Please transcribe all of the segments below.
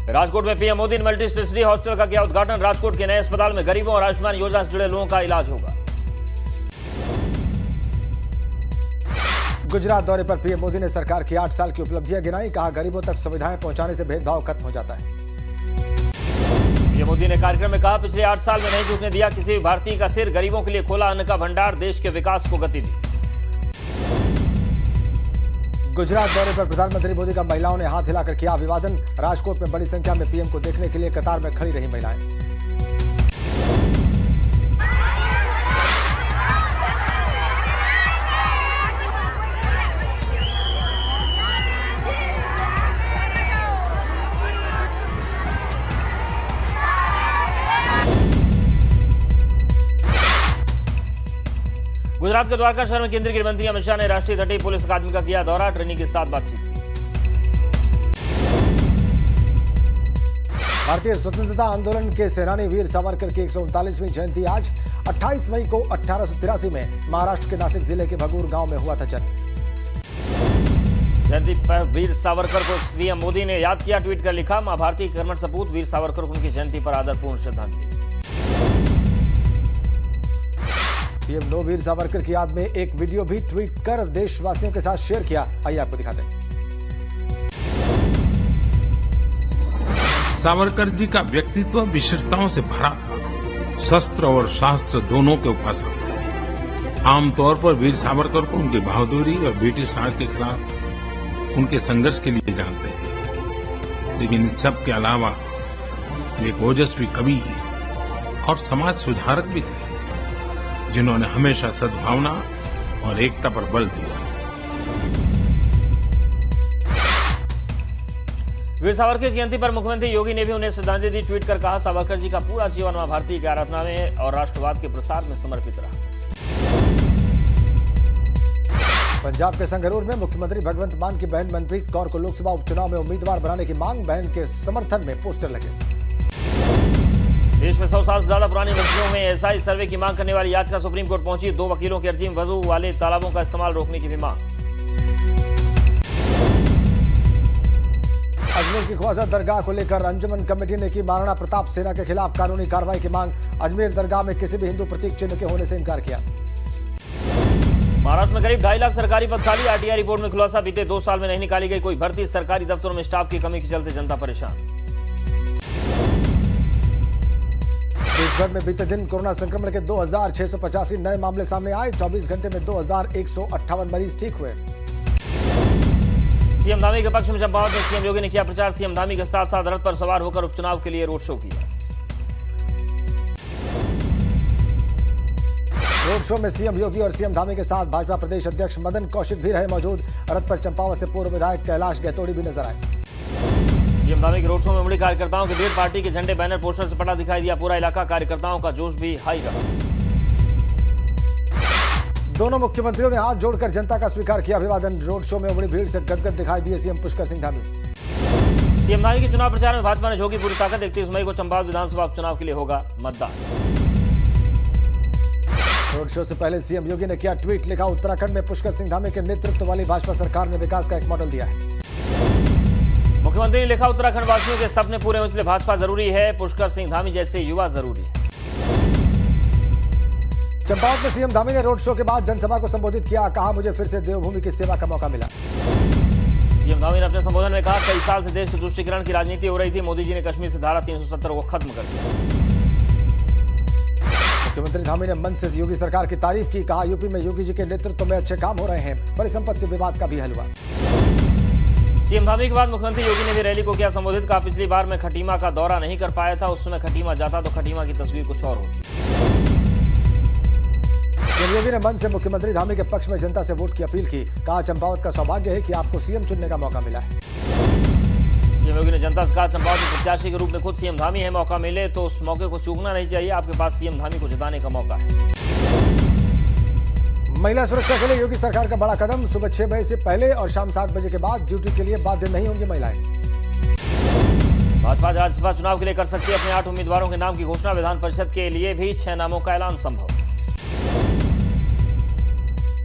राजकोट में पीएम मोदी ने multi speciality hospital का किया उद्घाटन। राजकोट के नए अस्पताल में गरीबों और आयुष्मान योजना से जुड़े लोगों का इलाज होगा। गुजरात दौरे पर पीएम मोदी ने सरकार की 8 साल की उपलब्धियां गिनाई। कहा, गरीबों तक सुविधाएं पहुंचाने से भेदभाव खत्म हो जाता है। पीएम मोदी ने कार्यक्रम में कहा, पिछले 8 साल में नहीं झुकने दिया किसी भी भारतीय का सिर। गरीबों के लिए खोला अन्न का भंडार, देश के विकास को गति दी। गुजरात दौरे पर प्रधानमंत्री मोदी का महिलाओं ने हाथ हिलाकर किया अभिवादन। राजकोट में बड़ी संख्या में पीएम को देखने के लिए कतार में खड़ी रही महिलाएं। गुजरात के द्वारका शहर में केंद्रीय गृह मंत्री अमित शाह ने राष्ट्रीय तटीय पुलिस अकादमी का किया दौरा। ट्रेनिंग के साथ बातचीत की। भारतीय स्वतंत्रता आंदोलन के सेनानी वीर सावरकर की 139वीं जयंती आज। 28 मई को 1883 में महाराष्ट्र के नासिक जिले के भगूर गांव में हुआ था जन्म। जयंती पर वीर सावरकर को पीएम मोदी ने याद किया। ट्वीट कर लिखा, मां भारती के कर्मठ सपूत वीर सावरकर को उनकी जयंती पर आदरपूर्ण श्रद्धांजलि। पीएम ने वीर सावरकर की याद में एक वीडियो भी ट्वीट कर देशवासियों के साथ शेयर किया। आइए आपको दिखाते हैं। सावरकर जी का व्यक्तित्व विशेषताओं से भरा था। शस्त्र और शास्त्र दोनों के उपासक थे। आमतौर पर वीर सावरकर को उनकी बहादुरी और ब्रिटिश राज के खिलाफ उनके संघर्ष के लिए जानते थे, लेकिन इन सब के अलावा वे एक ओजस्वी कवि और समाज सुधारक भी थे, जिन्होंने हमेशा सद्भावना और एकता पर बल दिया। वीर सावरकर की जयंती पर मुख्यमंत्री योगी ने भी उन्हें श्रद्धांजलि दी। ट्वीट कर कहा, सावरकर जी का पूरा जीवन मां भारती की आराधना में और राष्ट्रवाद के प्रसार में समर्पित रहा। पंजाब के संगरूर में मुख्यमंत्री भगवंत मान की बहन मनप्रीत कौर को लोकसभा उपचुनाव में उम्मीदवार बनाने की मांग। बहन के समर्थन में पोस्टर लगे। देश में 100 साल से ज्यादा पुरानी बस्तियों में एसआई सर्वे की मांग करने वाली याचिका सुप्रीम कोर्ट पहुंची। 2 वकीलों की अर्जी में वजू वाले तालाबों का इस्तेमाल रोकने की भी मांग। अजमेर की ख्वाजा दरगाह को लेकर अंजुमन कमेटी ने की महाराणा प्रताप सेना के खिलाफ कानूनी कार्रवाई की मांग। अजमेर दरगाह में किसी भी हिंदू प्रतीक चिन्ह के होने से इनकार किया। महाराष्ट्र में करीब 2.5 लाख सरकारी पद खाली। आरटीआई रिपोर्ट में खुलासा, बीते 2 साल में नहीं निकाली गई कोई भर्ती। सरकारी दफ्तरों में स्टाफ की कमी के चलते जनता परेशान। देश भर में बीते दिन कोरोना संक्रमण के 2685 नए मामले सामने आए। 24 घंटे में 2158 मरीज ठीक हुए। सीएम धामी के पक्ष में चंपावत में सीएम योगी ने किया प्रचार। सीएम धामी के साथ साथ रथ पर सवार होकर उपचुनाव के लिए रोड शो किया। रोड शो में सीएम योगी और सीएम धामी के साथ भाजपा प्रदेश अध्यक्ष मदन कौशिक भी रहे मौजूद। रथ पर चंपावत से पूर्व विधायक कैलाश गहतोड़ी भी नजर आए। सीएम धामी के रोड शो में उमड़ी कार्यकर्ताओं की भीड़। पार्टी के झंडे बैनर पोस्टर से पटा दिखाई दिया पूरा इलाका। कार्यकर्ताओं का जोश भी हाई रहा। दोनों मुख्यमंत्रियों ने हाथ जोड़कर जनता का स्वीकार किया अभिवादन। रोड शो में उमड़ी भीड़ से गदगद दिखाई दिए सीएम पुष्कर सिंह धामी। सीएम धामी के चुनाव प्रचार में भाजपा ने झोंकी पूरी ताकत। 31 मई को चंपावत विधानसभा उपचुनाव के लिए होगा मतदान। रोड शो से पहले सीएम योगी ने किया ट्वीट, लिखा, उत्तराखंड में पुष्कर सिंह धामी के नेतृत्व वाली भाजपा सरकार ने विकास का एक मॉडल दिया है। मुख्यमंत्री ने लिखा, उत्तराखंड वासियों के सपने पूरे हों इसलिए भाजपा जरूरी है। पुष्कर सिंह धामी जैसे युवा जरूरी है। चंपावत में सीएम धामी ने रोड शो के बाद जनसभा को संबोधित किया। कहा, मुझे फिर से देवभूमि की सेवा का मौका मिला। सीएम धामी ने अपने संबोधन में कहा, कई साल से देश के तुष्टीकरण की राजनीति हो रही थी। मोदी जी ने कश्मीर से धारा 370 को खत्म कर दिया। मुख्यमंत्री धामी ने मंच से योगी सरकार की तारीफ की। कहा, यूपी में योगी जी के नेतृत्व में अच्छे काम हो रहे हैं। परिसंपत्ति विवाद का भी हल हुआ। सीएम धामी के बाद मुख्यमंत्री योगी ने भी रैली को किया संबोधित। कहा, पिछली बार मैं खटीमा का दौरा नहीं कर पाया था। उस समय खटीमा जाता तो खटीमा की तस्वीर कुछ और होती। सीएम योगी ने मंच से मुख्यमंत्री धामी के पक्ष में जनता से वोट की अपील की। कहा, चंपावत का सौभाग्य है कि आपको सीएम चुनने का मौका मिला है। सीएम योगी ने जनता से कहा, चंपावत में प्रत्याशी के रूप में खुद सीएम धामी है। मौका मिले तो उस मौके को चूकना नहीं चाहिए। आपके पास सीएम धामी को जिताने का मौका है। महिला सुरक्षा के लिए योगी सरकार का बड़ा कदम। सुबह 6 बजे से पहले और शाम 7 बजे के बाद ड्यूटी के लिए बाध्य नहीं होंगी महिलाएं। भाजपा राज्यसभा चुनाव के लिए कर सकती है अपने 8 उम्मीदवारों के नाम की घोषणा। विधान परिषद के लिए भी 6 नामों का ऐलान संभव।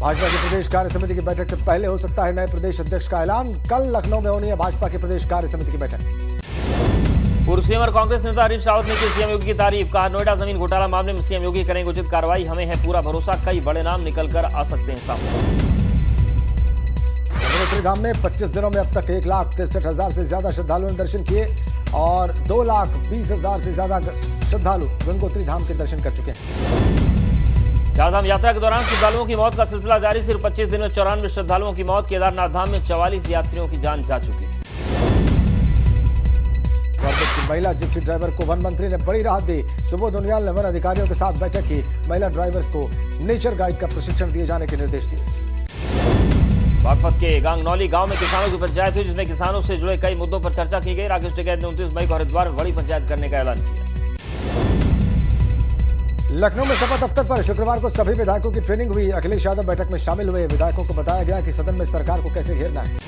भाजपा की प्रदेश कार्य समिति की बैठक से पहले हो सकता है नए प्रदेश अध्यक्ष का ऐलान। कल लखनऊ में होनी है भाजपा की प्रदेश कार्य समिति की बैठक। पूर्व सीएम और कांग्रेस नेता हरीश रावत ने की सीएम योगी की तारीफ। कहा, नोएडा जमीन घोटाला मामले में सीएम योगी करेंगे उचित कार्रवाई। हमें है पूरा भरोसा, कई बड़े नाम निकल कर आ सकते हैं सामने। गंगोत्री धाम में 25 दिनों में अब तक 1,63,000 से ज्यादा श्रद्धालुओं ने दर्शन किए और 2,20,000 से ज्यादा श्रद्धालु गंगोत्री धाम के दर्शन कर चुके हैं। चारधाम यात्रा के दौरान श्रद्धालुओं की मौत का सिलसिला जारी। सिर्फ 25 दिन में 94 श्रद्धालुओं की मौत। केदारनाथ धाम में 44 यात्रियों की जान जा चुकी है। महिला जिप्सी ड्राइवर को वन मंत्री ने बड़ी राहत दी। सुबोध उनियाल ने वन अधिकारियों के साथ बैठक की। महिला ड्राइवर्स को नेचर गाइड का प्रशिक्षण दिए जाने के निर्देश दिए। बागपत के गांगनौली गांव में किसानों की पंचायत हुई, जिसमें किसानों से जुड़े कई मुद्दों पर चर्चा की गई। राकेश टिकैत ने 29 मई को हरिद्वार में बड़ी पंचायत करने का ऐलान किया। लखनऊ में शपथ दफ्तर पर शुक्रवार को सभी विधायकों की ट्रेनिंग हुई। अखिलेश यादव बैठक में शामिल हुए। विधायकों को बताया गया कि सदन में सरकार को कैसे घेरना है।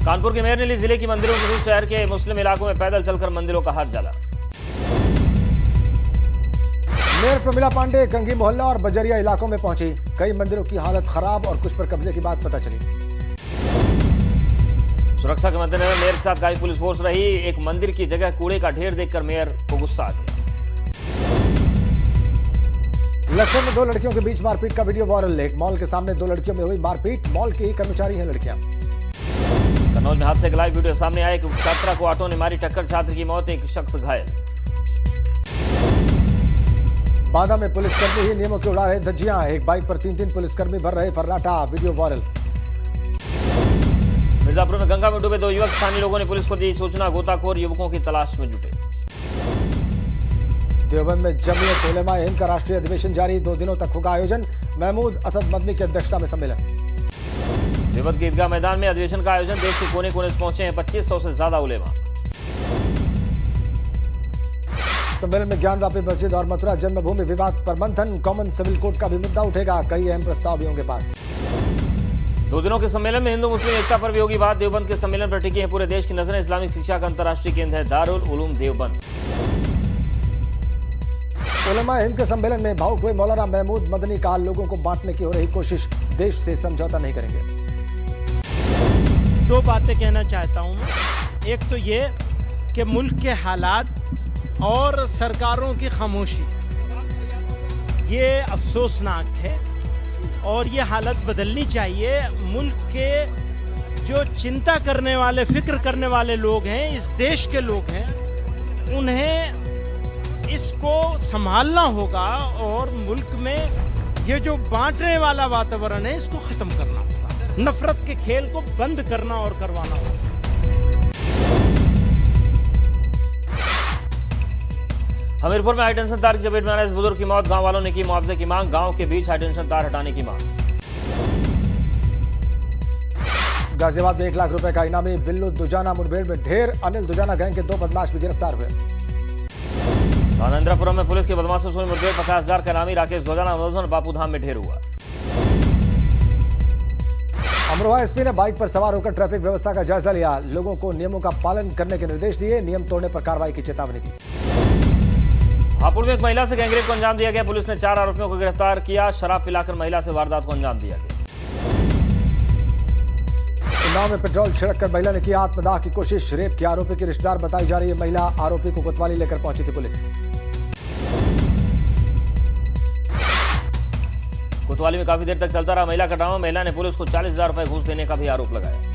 कानपुर के मेयर ने ली जिले की मंदिरों के बीच शहर के मुस्लिम इलाकों में पैदल चलकर मंदिरों का हाथ जला। मेयर प्रमिला पांडे कंगी मोहल्ला और बजरिया इलाकों में पहुंची। कई मंदिरों की हालत खराब और कुछ पर कब्जे की बात पता चली। सुरक्षा के मद्देनजर मेयर के साथ काफी पुलिस फोर्स रही। एक मंदिर की जगह कूड़े का ढेर देखकर मेयर को गुस्सा आ गया। लखनऊ में 2 लड़कियों के बीच मारपीट का वीडियो वायरल। एक मॉल के सामने 2 लड़कियों में हुई मारपीट। मॉल के ही कर्मचारी हैं लड़कियां। कन्नौज में हादसे का लाइव वीडियो सामने आया। एक छात्रा को ऑटो ने मारी टक्कर, छात्र की मौत, एक शख्स घायल। बांदा में पुलिसकर्मी ही नियमों के उड़ा रहे धज्जियां। एक बाइक पर 3 पुलिसकर्मी भर रहे फर्राटा, वीडियो वायरल। मिर्जापुर में गंगा में डूबे 2 युवक। स्थानीय लोगों ने पुलिस को दी सूचना। गोताखोर युवकों की तलाश में जुटे। देवबंद में जमीयत उलेमा हिंद का राष्ट्रीय अधिवेशन जारी। 2 दिनों तक होगा आयोजन। महमूद असद मदनी की अध्यक्षता में सम्मेलन। देवबंद के ईदगाह मैदान में अधिवेशन का आयोजन। देश के कोने कोने से पहुंचे हैं 2500 से ज्यादा उलेमा। सम्मेलन में ज्ञानवापी मस्जिद और मथुरा जन्मभूमि विवाद पर मंथन। कॉमन सिविल कोड का भी मुद्दा उठेगा। कई अहम प्रस्ताव भी होंगे पास। 2 दिनों के सम्मेलन में हिंदू मुस्लिम एकता पर भी होगी बात। देवबंद के सम्मेलन पर टिकी है पूरे देश की नजरें। इस्लामिक शिक्षा का अंतर्राष्ट्रीय केंद्र है दारुल उलूम देवबंद। उलेमा हिंद के सम्मेलन में भावुक हुए मौलाना महमूद मदनी कहा, लोगों को बांटने की हो रही कोशिश, देश से समझौता नहीं करेंगे। 2 बातें कहना चाहता हूं मैं। एक तो ये कि मुल्क के हालात और सरकारों की खामोशी ये अफसोसनाक है और ये हालत बदलनी चाहिए। मुल्क के जो चिंता करने वाले, फिक्र करने वाले लोग हैं, इस देश के लोग हैं, उन्हें इसको संभालना होगा और मुल्क में ये जो बांटने वाला वातावरण है इसको खत्म करना होगा। नफरत के खेल को बंद करना और करवाना होगा। हमीरपुर में हाईटेंशन तार की चपेट में आने से बुजुर्ग की मौत। गांव वालों ने की मुआवजे की मांग। गांव के बीच हाईटेंशन तार हटाने की मांग। गाजियाबाद में 1 लाख रुपए का इनामी बिल्लू दुजाना मुठभेड़ में ढेर। अनिल दुजाना गैंग के 2 बदमाश भी गिरफ्तार हुए। आनंदपुरम में पुलिस के बदमाशों से हुई मुठभेड़। 50,000 का इनामी राकेश दुजाना मुलजिम बापूधाम में ढेर हुआ। अमरोहा एसपी ने बाइक पर सवार होकर ट्रैफिक व्यवस्था का जायजा लिया। लोगों को नियमों का पालन करने के निर्देश दिए। नियम तोड़ने पर कार्रवाई की चेतावनी दी। हापुड़ में एक महिला से गैंगरेप को अंजाम दिया गया। पुलिस ने 4 आरोपियों को गिरफ्तार किया। शराब पिलाकर महिला से वारदात को अंजाम दिया गया। उन्नाव में पेट्रोल छिड़ककर महिला ने की आत्मदाह की कोशिश। रेप के आरोपी की रिश्तेदार बताई जा रही है महिला। आरोपी को कोतवाली लेकर पहुंची थी पुलिस। कोतवाली में काफी देर तक चलता रहा महिला का ड्रामा। महिला ने पुलिस को 40,000 रुपए घूस देने का भी आरोप लगाया।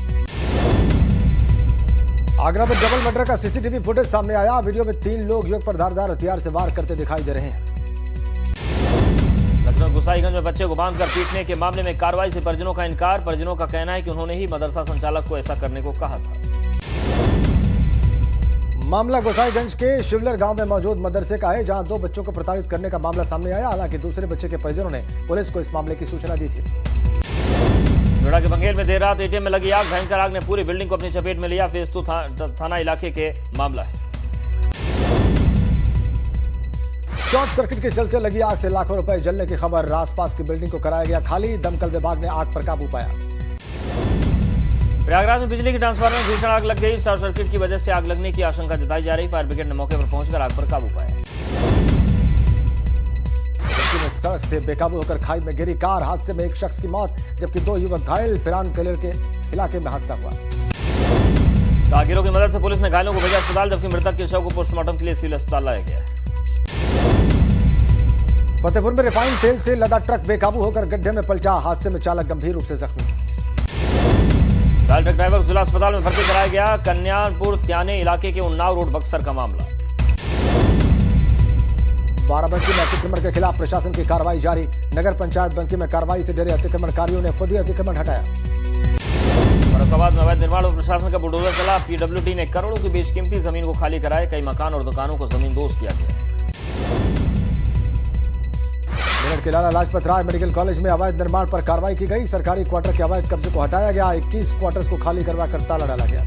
आगरा में डबल मर्डर का सीसीटीवी फुटेज सामने आया। वीडियो में 3 लोग युवक पर धारदार हथियार से वार करते दिखाई दे रहे हैं। लखनऊ गोसाईगंज में बच्चे को बांधकर पीटने के मामले में कार्रवाई से परिजनों का इनकार। परिजनों का कहना है कि उन्होंने ही मदरसा संचालक को ऐसा करने को कहा था। मामला गोसाईगंज के शिवलर गांव में मौजूद मदरसे का है, जहां 2 बच्चों को प्रताड़ित करने का मामला सामने आया। हालांकि दूसरे बच्चे के परिजनों ने पुलिस को इस मामले की सूचना दी थी। नोएडा के बंगेल में देर रात एटीएम में लगी आग। भयंकर आग ने पूरी बिल्डिंग को अपनी चपेट में लिया। फेज 2 थाना इलाके के मामला है। शॉर्ट सर्किट के चलते लगी आग से लाखों रुपए जलने की खबर। आसपास की बिल्डिंग को कराया गया खाली। दमकल विभाग ने आग पर काबू पाया। प्रयागराज में बिजली के ट्रांसफार्मर में भीषण आग लग गई। शॉर्ट सर्किट की वजह से आग लगने की आशंका जताई जा रही। फायर ब्रिगेड ने मौके पर पहुंचकर आग पर काबू पाया। सड़क से बेकाबू होकर खाई में गिरी कार। हादसे में एक शख्स की मौत जबकि 2 युवक घायल। पिरान कलेर के इलाके में हादसा हुआ। राहगीरों की मदद से पुलिस ने घायलों को भेजा अस्पताल, जबकि मृतक के शव को पोस्टमार्टम के लिए सिविल अस्पताल लाया गया। फतेहपुर में रिफाइंड तेल से लदा ट्रक बेकाबू होकर गड्ढे में पलटा, हादसे में चालक गंभीर रूप से जख्मी। ट्रक ड्राइवर को जिला अस्पताल में भर्ती कराया गया। कन्यापुर त्याने इलाके के उन्नाव रोड बक्सर का मामला। बाराबंकी में अतिक्रमण के खिलाफ प्रशासन की कार्रवाई जारी। नगर पंचायत बंकी में कार्रवाई से डरे अतिक्रमणकारियों ने खुद ही अतिक्रमण हटाया। फर्रुखाबाद में अवैध निर्माण और प्रशासन का बुलडोजर चला। पीडब्ल्यूडी ने करोड़ों की बेशकीमती जमीन को खाली कराया। कई मकान और दुकानों को जमींदोज किया गया। मेरठ के लाला लाजपत राय मेडिकल कॉलेज में अवैध निर्माण पर कार्रवाई की गई। सरकारी क्वार्टर के अवैध कब्जे को हटाया गया। 21 क्वार्टर्स को खाली करवाकर ताला डाला गया।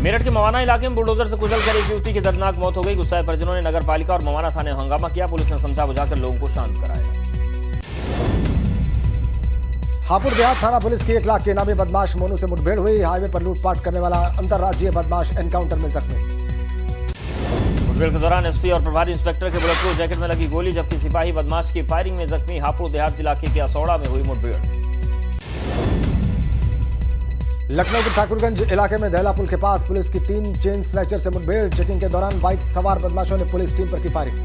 मेरठ के मवाना इलाके में बुलडोजर से कुचलकर एक युवती की दर्दनाक मौत हो गई। गुस्साए परिजनों ने नगर पालिका और मवाना थाने में हंगामा किया। पुलिस ने समझा बुझाकर लोगों को शांत कराया। हापुड़ देहात थाना पुलिस की 1 लाख के इनामी बदमाश मोनू से मुठभेड़ हुई। हाईवे पर लूटपाट करने वाला अंतर्राज्यीय बदमाश एनकाउंटर में जख्मी। मुठभेड़ के दौरान एसपी और प्रभारी इंस्पेक्टर के बुलेट प्रूफ जैकेट में लगी गोली, जबकि सिपाही बदमाश की फायरिंग में जख्मी। हापुड़ देहात इलाके के असौड़ा में हुई मुठभेड़। लखनऊ के ठाकुरगंज इलाके में दहला पुल के पास पुलिस की 3 चेन स्नैचर से मुठभेड़। चेकिंग के दौरान बाइक सवार बदमाशों ने पुलिस टीम पर की फायरिंग।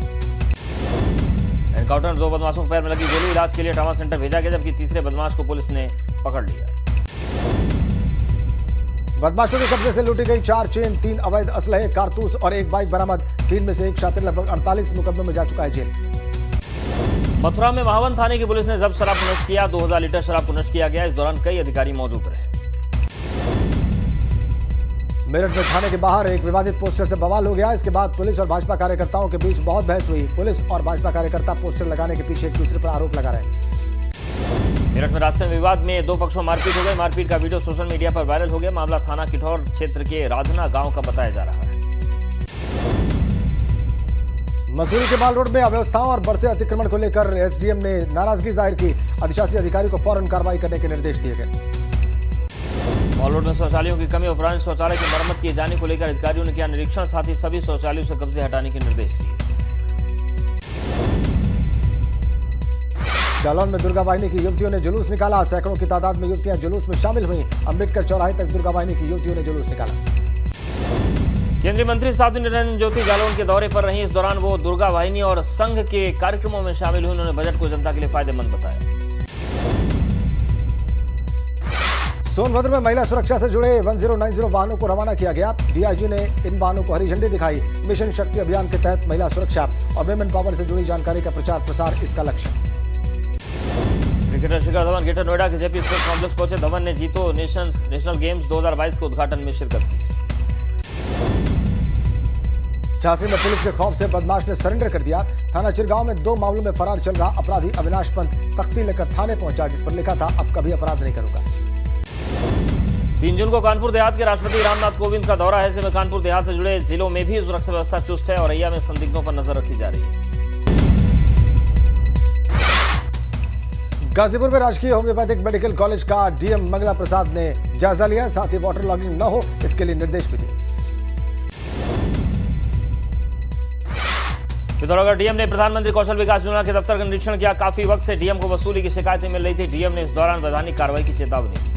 एनकाउंटर में 2 बदमाशों के पैर में लगी गोली। इलाज के लिए ट्रॉमा सेंटर भेजा गया, जबकि तीसरे बदमाश को पुलिस ने पकड़ लिया। बदमाशों के कब्जे से लूटी गई 4 चेन, 3 अवैध असलहे, कारतूस और 1 बाइक बरामद। 3 में से एक शातिर लगभग 48 मुकदमों में जा चुका है जेल। मथुरा में महावन थाने की पुलिस ने जब्त शराब को नष्ट किया। 2000 लीटर शराब को नष्ट किया गया। इस दौरान कई अधिकारी मौजूद रहे। मेरठ में थाने के बाहर एक विवादित पोस्टर से बवाल हो गया। इसके बाद पुलिस और भाजपा कार्यकर्ताओं के बीच बहुत बहस हुई। पुलिस और भाजपा कार्यकर्ता पोस्टर लगाने के पीछे एक दूसरे पर आरोप लगा रहे हैं। मेरठ में रास्ते में विवाद में 2 पक्षों में मारपीट हो गई। मारपीट का वीडियो सोशल मीडिया पर वायरल हो गया। मामला थाना किठौर क्षेत्र के राधना गांव का बताया जा रहा है। मसूरी के माल रोड में अव्यवस्थाओं और बढ़ते अतिक्रमण को लेकर एसडीएम ने नाराजगी जाहिर की। अधिशासी अधिकारी को फौरन कार्रवाई करने के निर्देश दिए गए। मॉल रोड में शौचालयों की कमी और पुराने शौचालय की मरम्मत किए जाने को लेकर अधिकारियों ने किया निरीक्षण। साथ ही सभी शौचालयों से कब्जे हटाने के निर्देश दिए। जालौन में दुर्गा वाहिनी की युवतियों ने जुलूस निकाला। सैकड़ों की तादाद में युवतियां जुलूस में शामिल हुई। अंबेडकर चौराहे तक दुर्गा वाहिनी की युवतियों ने जुलूस निकाला। केंद्रीय मंत्री साध्वी निरंजन ज्योति जालौन के दौरे पर रही। इस दौरान वो दुर्गा वाहिनी और संघ के कार्यक्रमों में शामिल हुई। उन्होंने बजट को जनता के लिए फायदेमंद बताया। सोनभद्र में महिला सुरक्षा से जुड़े 1090 वाहनों को रवाना किया गया। डीआईजी ने इन वाहनों को हरी झंडी दिखाई। मिशन शक्ति अभियान के तहत महिला सुरक्षा और विमेन पावर से जुड़ी जानकारी का प्रचार प्रसार इसका लक्ष्य। क्रिकेटर शिखर धवन ग्रेटर नोएडा के जेपी स्पोर्ट्स कॉम्प्लेक्स पहुंचे। धवन ने जीतो नेशनल गेम्स 2022 के उद्घाटन में शिरकत की। झांसी में पुलिस के खौफ से बदमाश ने सरेंडर कर दिया। थाना चिरगांव में 2 मामलों में फरार चल रहा अपराधी अविनाश पंत तख्ती लेकर थाने पहुंचा, जिस पर लिखा था अब कभी अपराध नहीं करूंगा। 3 जून को कानपुर देहात के राष्ट्रपति रामनाथ कोविंद का दौरा है। ऐसे में कानपुर देहात से जुड़े जिलों में भी सुरक्षा व्यवस्था चुस्त है और रैया में संदिग्धों पर नजर रखी जा रही है। गाजीपुर में राजकीय होम्योपैथिक मेडिकल कॉलेज का डीएम मंगला प्रसाद ने जायजा लिया। साथ ही वाटर लॉगिंग न हो इसके लिए निर्देश भी दिए। पिथौरागढ़ डीएम ने प्रधानमंत्री कौशल विकास योजना के दफ्तर का निरीक्षण किया। काफी वक्त से डीएम को वसूली की शिकायतें मिल रही थी। डीएम ने इस दौरान वैधानिक कार्रवाई की चेतावनी दी।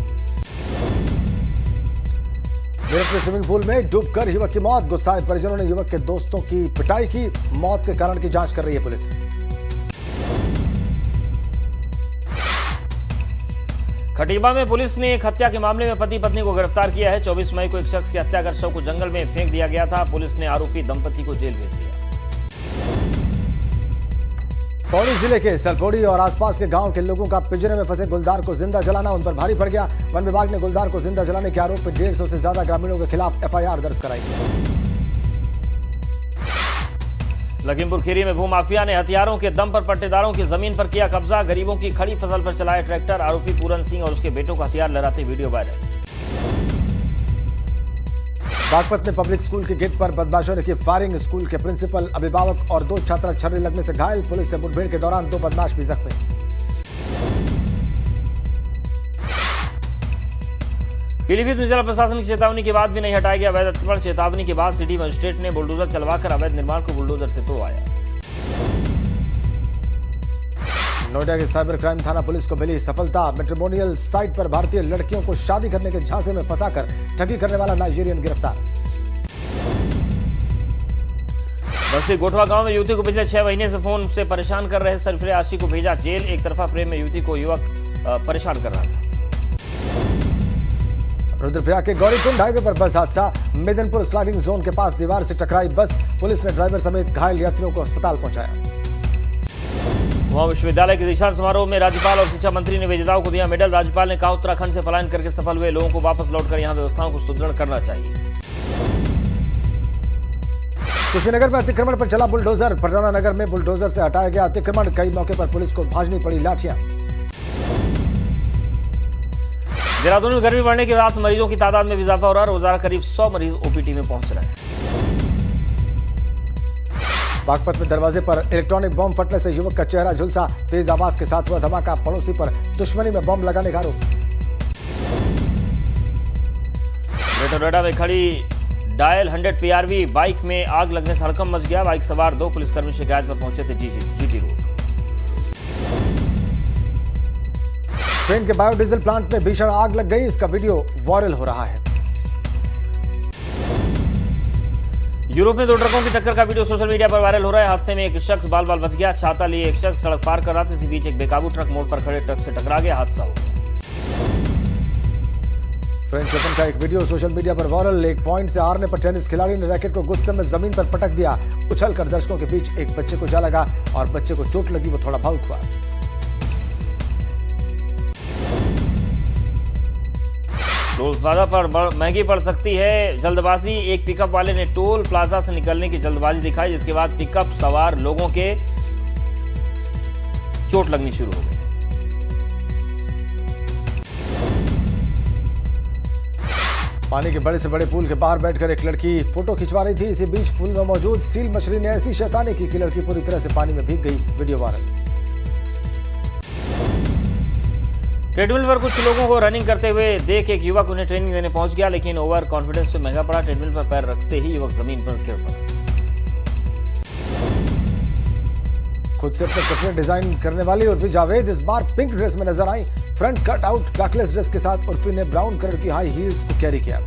मेरठ में स्विमिंग पूल में डूबकर युवक की मौत। गुस्साए परिजनों ने युवक के दोस्तों की पिटाई की। मौत के कारण की जांच कर रही है पुलिस। खटीमा में पुलिस ने एक हत्या के मामले में पति पत्नी को गिरफ्तार किया है। 24 मई को एक शख्स की हत्या कर शव को जंगल में फेंक दिया गया था। पुलिस ने आरोपी दंपति को जेल भेज दिया। पौड़ी जिले के सलपोड़ी और आसपास के गांव के लोगों का पिंजरे में फंसे गुलदार को जिंदा जलाना उन पर भारी पड़ गया। वन विभाग ने गुलदार को जिंदा जलाने के आरोप में 150 से ज्यादा ग्रामीणों के खिलाफ एफआईआर दर्ज कराई। लखीमपुर खीरी में भूमाफिया ने हथियारों के दम पर पट्टेदारों की जमीन पर किया कब्जा। गरीबों की खड़ी फसल पर चलाया ट्रैक्टर। आरोपी पूरन सिंह और उसके बेटों को हथियार लहराते वीडियो वायरल। बागपत में पब्लिक स्कूल के गेट पर बदमाशों ने की फायरिंग। स्कूल के प्रिंसिपल, अभिभावक और 2 छात्र छर्रे लगने से घायल। पुलिस से मुठभेड़ के दौरान 2 बदमाश भी जख्मी। पीलीभीत में जिला प्रशासन की चेतावनी के बाद भी नहीं हटाया गया अवैध अतिक्रमण। चेतावनी के बाद सिटी मजिस्ट्रेट ने बुलडोजर चलवाकर अवैध निर्माण को बुलडोजर से तोड़वाया। नोएडा के साइबर क्राइम थाना पुलिस को मिली सफलता। मैट्रिमोनियल साइट पर भारतीय लड़कियों को शादी करने के झांसे में फंसाकर ठगी करने वाला नाइजीरियन गिरफ्तार। बस्ती गोठवा गांव में युवती को पिछले 6 महीने से फोन से परेशान कर रहे सरफराज आशिक को भेजा जेल। एक तरफा प्रेम में युवती को युवक परेशान कर रहा था। रुद्रप्रयाग के गौरीकुंड हाईवे पर बस हादसा। मेदनपुर स्लाइडिंग जोन के पास दीवार से टकराई बस। पुलिस ने ड्राइवर समेत घायल यात्रियों को अस्पताल पहुंचाया। गोवा विश्वविद्यालय के दीक्षांत समारोह में राज्यपाल और शिक्षा मंत्री ने विजेताओं को दिया मेडल। राज्यपाल ने कहा उत्तराखंड से पलायन करके सफल हुए लोगों को वापस लौटकर यहां व्यवस्थाओं को सुदृढ़ करना चाहिए। कुशीनगर में अतिक्रमण पर चला बुलडोजर। पटौना नगर में बुलडोजर से हटाया गया अतिक्रमण। कई मौके पर पुलिस को भाजनी पड़ी लाठियां। देहरादून में गर्मी बढ़ने के साथ मरीजों की तादाद में भी इजाफा हो रहा है। रोजाना करीब 100 मरीज ओपीडी में पहुंच रहे हैं। बागपत में दरवाजे पर इलेक्ट्रॉनिक बॉम्ब फटने से युवक का चेहरा झुलसा। तेज आवाज के साथ हुआ धमाका। पड़ोसी पर दुश्मनी में बॉम्ब लगाने का आरोप। ग्रेटर नोएडा में खड़ी डायल 100 PRV बाइक में आग लगने से हड़कंप मच गया। बाइक सवार 2 पुलिसकर्मी शिकायत पर पहुंचे थे जीटी रोड। स्पेन के बायोडीजल प्लांट में भीषण आग लग गई। इसका वीडियो वायरल हो रहा है। यूरोप में 2 ट्रकों की टक्कर का वीडियो सोशल मीडिया पर वायरल हो रहा है। हादसे में एक शख्स बाल बाल बच गया। छाता लिए एक शख्स सड़क पार कर रहा था। इसी बीच एक बेकाबू ट्रक मोड़ पर खड़े ट्रक से टकरा गया। हादसा हो गया। फ्रेंच ओपन का एक वीडियो सोशल मीडिया पर वायरल। एक पॉइंट से हारने पर टेनिस खिलाड़ी ने रैकेट को गुस्से में जमीन पर पटक दिया। उछलकर दर्शकों के बीच एक बच्चे को जा लगा और बच्चे को चोट लगी। वो थोड़ा भावुक हुआ। टोल प्लाजा पर महंगी पड़ सकती है जल्दबाजी। एक पिकअप वाले ने टोल प्लाजा से निकलने की जल्दबाजी दिखाई, जिसके बाद पिकअप सवार लोगों के चोट लगनी शुरू हो गई। पानी के बड़े से बड़े पूल के बाहर बैठकर एक लड़की फोटो खिंचवा रही थी। इसी बीच पूल में मौजूद सील मछली ने ऐसी शैतानी की कि लड़की पूरी तरह से पानी में भीग गई। Video viral. ट्रेडमिल पर कुछ लोगों को रनिंग करते हुए देख एक युवक उन्हें ट्रेनिंग देने पहुंच गया, लेकिन ओवर कॉन्फिडेंस से महंगा पड़ा। ट्रेडमिल पर पैर रखते ही युवक जमीन पर गिर पड़ा। खुद से अपने कपड़े डिजाइन करने वाली उर्फी जावेद इस बार पिंक ड्रेस में नजर आई। Front cut out backless dress के साथ उर्फी ने ब्राउन कलर की हाई हील्स को कैरी किया।